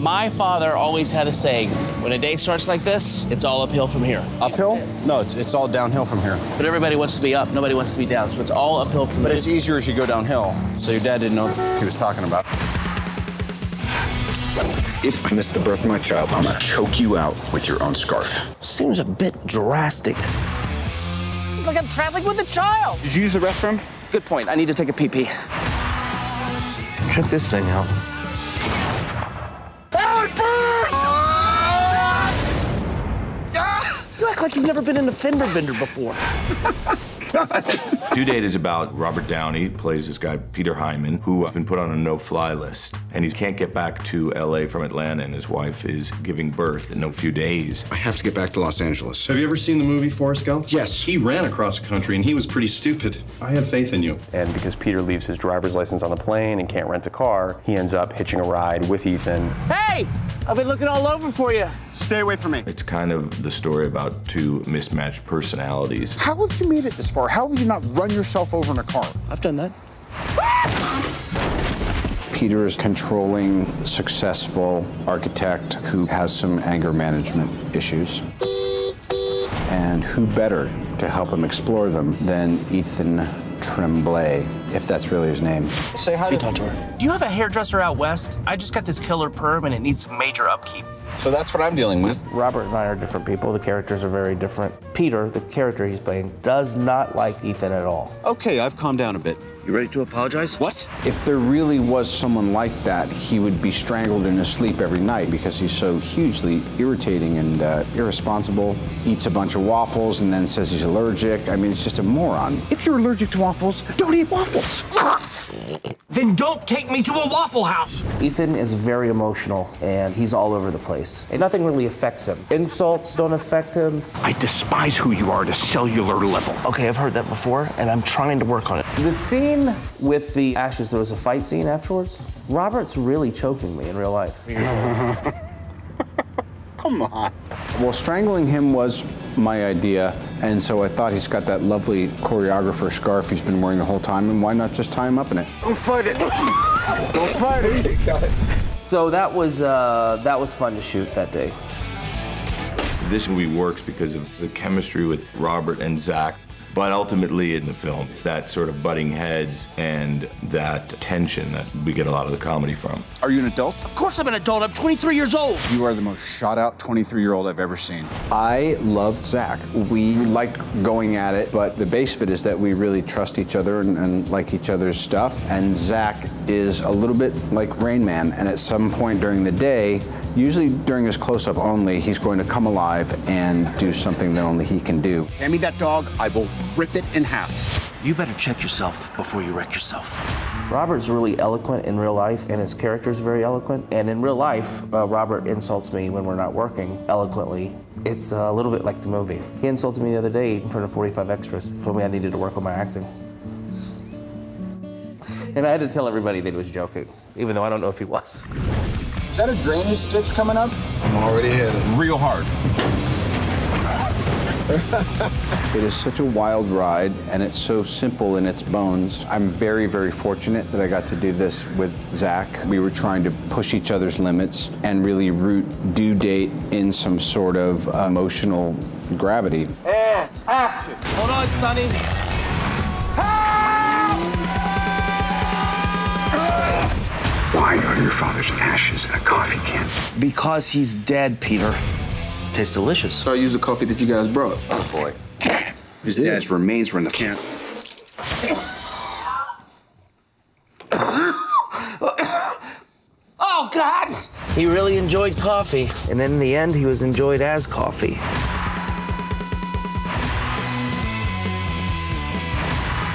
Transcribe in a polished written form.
My father always had a saying, when a day starts like this, it's all uphill from here. Uphill? No, it's all downhill from here. But everybody wants to be up, nobody wants to be down, so it's all uphill from here. But it's easier as you go downhill. So your dad didn't know what he was talking about. If I miss the birth of my child, I'm gonna choke you out with your own scarf. Seems a bit drastic. It's like I'm traveling with a child. Did you use the restroom? Good point, I need to take a pee-pee. Check this thing out. You act like you've never been in a fender bender before. Due Date is about Robert Downey, plays this guy, Peter Hyman, who has been put on a no-fly list. And he can't get back to LA from Atlanta, and his wife is giving birth in a few days. I have to get back to Los Angeles. Have you ever seen the movie Forrest Gump? Yes. He ran across the country, and he was pretty stupid. I have faith in you. And because Peter leaves his driver's license on the plane and can't rent a car, he ends up hitching a ride with Ethan. Hey! I've been looking all over for you. Stay away from me. It's kind of the story about two mismatched personalities. How have you made it this far? How have you not run yourself over in a car? I've done that. Peter is controlling, successful architect who has some anger management issues. And who better to help him explore them than Ethan Tremblay, if that's really his name. Say hi to her. Do you have a hairdresser out west? I just got this killer perm and it needs some major upkeep. So that's what I'm dealing with. Robert and I are different people. The characters are very different. Peter, the character he's playing, does not like Ethan at all. Okay, I've calmed down a bit. You ready to apologize? What? If there really was someone like that, he would be strangled in his sleep every night because he's so hugely irritating and irresponsible. Eats a bunch of waffles and then says he's allergic. I mean, it's just a moron. If you're allergic to waffles, don't eat waffles. Then don't take me to a Waffle House. Ethan is very emotional and he's all over the place. And nothing really affects him. Insults don't affect him. I despise who you are at a cellular level. Okay, I've heard that before and I'm trying to work on it. The scene with the ashes, there was a fight scene afterwards. Robert's really choking me in real life. Come on. Well, strangling him was my idea, and so I thought he's got that lovely choreographer scarf he's been wearing the whole time, and why not just tie him up in it? Don't fight it. Don't fight it. Got it. So that was fun to shoot that day. This movie works because of the chemistry with Robert and Zach. But ultimately in the film, it's that sort of butting heads and that tension that we get a lot of the comedy from. Are you an adult? Of course I'm an adult. I'm 23 years old. You are the most shot-out 23-year-old I've ever seen. I loved Zach. We liked going at it, but the base of it is that we really trust each other and like each other's stuff. And Zach is a little bit like Rain Man, and at some point during the day, usually during his close-up only, he's going to come alive and do something that only he can do. Hand me that dog, I will rip it in half. You better check yourself before you wreck yourself. Robert's really eloquent in real life, and his character's very eloquent. And in real life, Robert insults me when we're not working eloquently. It's a little bit like the movie. He insulted me the other day in front of 45 extras, told me I needed to work on my acting. And I had to tell everybody that he was joking, even though I don't know if he was. Is that a drainage ditch coming up? I'm already headed. Real hard. It is such a wild ride, and it's so simple in its bones. I'm very, very fortunate that I got to do this with Zach. We were trying to push each other's limits and really root Due Date in some sort of emotional gravity. And action. Hold on, Sonny. Why are your father's ashes in a coffee can? Because he's dead, Peter. Tastes delicious. So I used the coffee that you guys brought. Oh, boy. His dad's remains were in the can. Oh, God! He really enjoyed coffee. And then in the end, he was enjoyed as coffee.